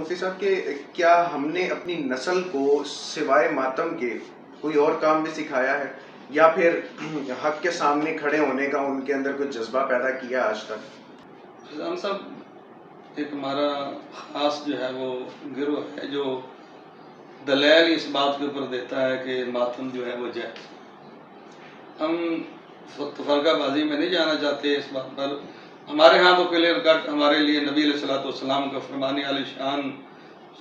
مفتی صاحب کہ کیا ہم نے اپنی نسل کو سوائے ماتم کے کوئی اور کام بھی سکھایا ہے یا پھر حق کے سامنے کھڑے ہونے کا ان کے اندر کوئی جذبہ پیدا کیا آج تک؟ فیضان صاحب، ایک ہمارا خاص جو ہے وہ گروہ ہے جو دلائل اس بات کے اوپر دیتا ہے کہ ماتم جو ہے وہ جائز۔ ہم فرقہ بازی میں نہیں جانا چاہتے اس بات پر۔ ہمارے ہاں تو کلیئر کٹ ہمارے لیے نبی علیہ الصلوۃ والسلام کا فرمان عالی شان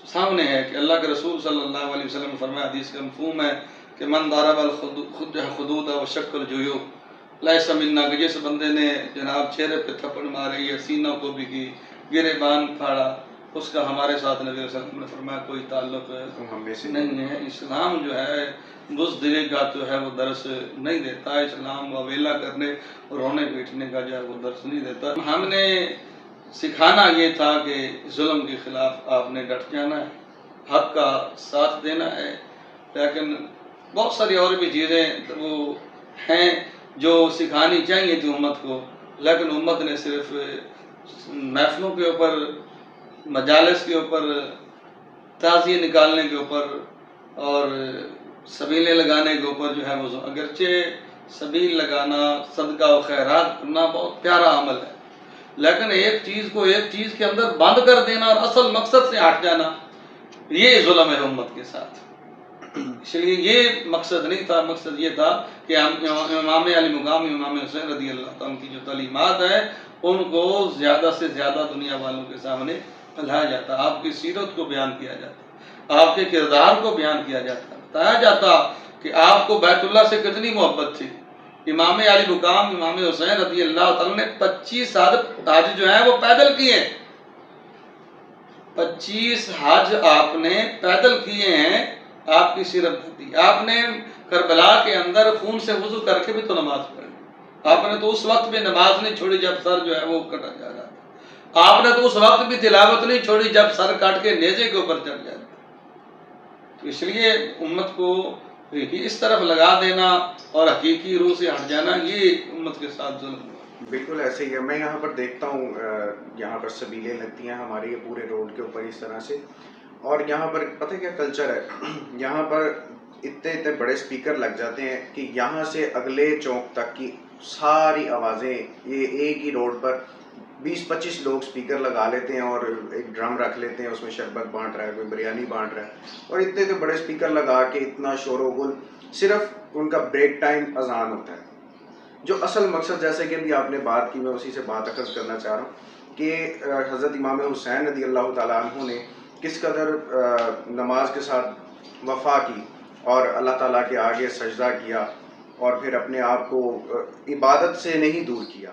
سامنے ہے کہ اللہ کے رسول صلی اللہ علیہ وسلم نے فرمایا، حدیث کا مفہوم ہے کہ من ضرب الخدود وشق الجیوب لیس منا، کہ جس بندے نے جناب چہرے پہ تھپڑ ماری یا سینوں کو بھی کی، گریبان پھاڑا، اس کا ہمارے ساتھ نبی علیہ السلام نے فرمایا کوئی تعلق نہیں ہے۔ اسلام جو ہے بزدلی کا جو ہے وہ درس نہیں دیتا، اسلام واویلا کرنے اور رونے پیٹنے کا جو ہے وہ درس نہیں دیتا۔ ہم نے سکھانا یہ تھا کہ ظلم کے خلاف آپ نے ڈٹ جانا ہے، حق کا ساتھ دینا ہے، لیکن بہت ساری اور بھی چیزیں وہ ہیں جو سکھانی چاہیے تھی امت کو، لیکن امت نے صرف محفلوں کے اوپر، مجالس کے اوپر، تعزیے نکالنے کے اوپر اور سبیلیں لگانے کے اوپر جو ہے وہ، اگرچہ سبیل لگانا، صدقہ و خیرات کرنا بہت پیارا عمل ہے، لیکن ایک چیز کو ایک چیز کے اندر بند کر دینا اور اصل مقصد سے ہٹ جانا، یہ ظلم ہے امت کے ساتھ۔ اس لیے یہ مقصد نہیں تھا، مقصد یہ تھا کہ امام علی مقام امام حسین رضی اللہ عنہ کی جو تعلیمات ہیں ان کو زیادہ سے زیادہ دنیا والوں کے سامنے پھیلایا جاتا، آپ کی سیرت کو بیان کیا جاتا، آپ کے کردار کو بیان کیا جاتا، بتایا جاتا کہ آپ کو بیت اللہ سے کتنی محبت تھی۔ امام علی مقام امام حسین رضی اللہ عنہ نے 25 حج جو ہیں وہ پیدل کیے، 25 حج آپ نے پیدل کیے ہیں، آپ کی سیرت دی۔ آپ نے کربلا کے اندر خون سے وضو کر کے بھی تو نماز پڑھی، آپ نے تو اس وقت بھی نماز نہیں چھوڑی جب سر جو ہے وہ کٹا جا رہا تھا، آپ نے تو اس وقت بھی تلاوت نہیں چھوڑی جب سر کاٹ کے نیزے کے اوپر چڑھ جاتا۔ تو اس لیے امت کو اس طرف لگا دینا اور حقیقی روح سے ہٹ جانا، یہ امت کے ساتھ ظلم ہے۔ بالکل ایسے ہی ہے، میں یہاں پر دیکھتا ہوں یہاں پر سبیلیں لگتی ہیں ہمارے یہ پورے روڈ کے اوپر اس طرح سے، اور یہاں پر پتہ کیا کلچر ہے، یہاں پر اتنے بڑے سپیکر لگ جاتے ہیں کہ یہاں سے اگلے چوک تک کی ساری آوازیں، یہ ایک ہی روڈ پر 20-25 لوگ سپیکر لگا لیتے ہیں اور ایک ڈرم رکھ لیتے ہیں، اس میں شربت بانٹ رہا ہے، کوئی بریانی بانٹ رہا ہے، اور اتنے بڑے سپیکر لگا کے اتنا شور و گل، صرف ان کا بریک ٹائم اذان ہوتا ہے۔ جو اصل مقصد، جیسے کہ ابھی آپ نے بات کی، میں اسی سے بات اخذ کرنا چاہ رہا ہوں کہ حضرت امام حسین رضی اللہ تعالیٰ عنہ نے کس قدر نماز کے ساتھ وفا کی اور اللہ تعالیٰ کے آگے سجدہ کیا اور پھر اپنے آپ کو عبادت سے نہیں دور کیا۔